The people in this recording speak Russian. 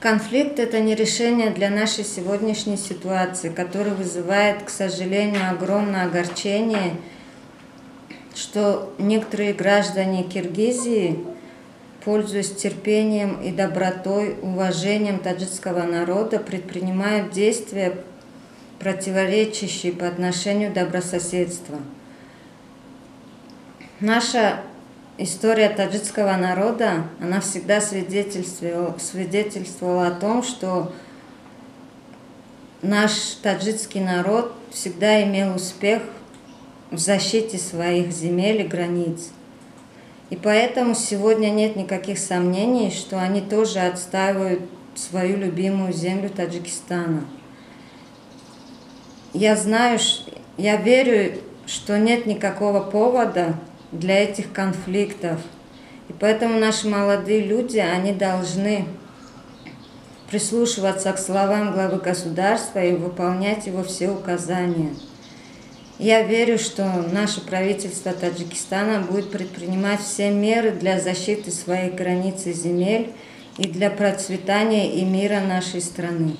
Конфликт – это не решение для нашей сегодняшней ситуации, который вызывает, к сожалению, огромное огорчение, что некоторые граждане Киргизии, пользуясь терпением и добротой, уважением таджикского народа, предпринимают действия, противоречащие по отношению добрососедства. Наша история таджикского народа, она всегда свидетельствовала о том, что наш таджикский народ всегда имел успех в защите своих земель и границ. И поэтому сегодня нет никаких сомнений, что они тоже отстаивают свою любимую землю Таджикистана. Я верю, что нет никакого повода для этих конфликтов. И поэтому наши молодые люди, они должны прислушиваться к словам главы государства и выполнять его все указания. Я верю, что наше правительство Таджикистана будет предпринимать все меры для защиты своих границ и земель и для процветания и мира нашей страны.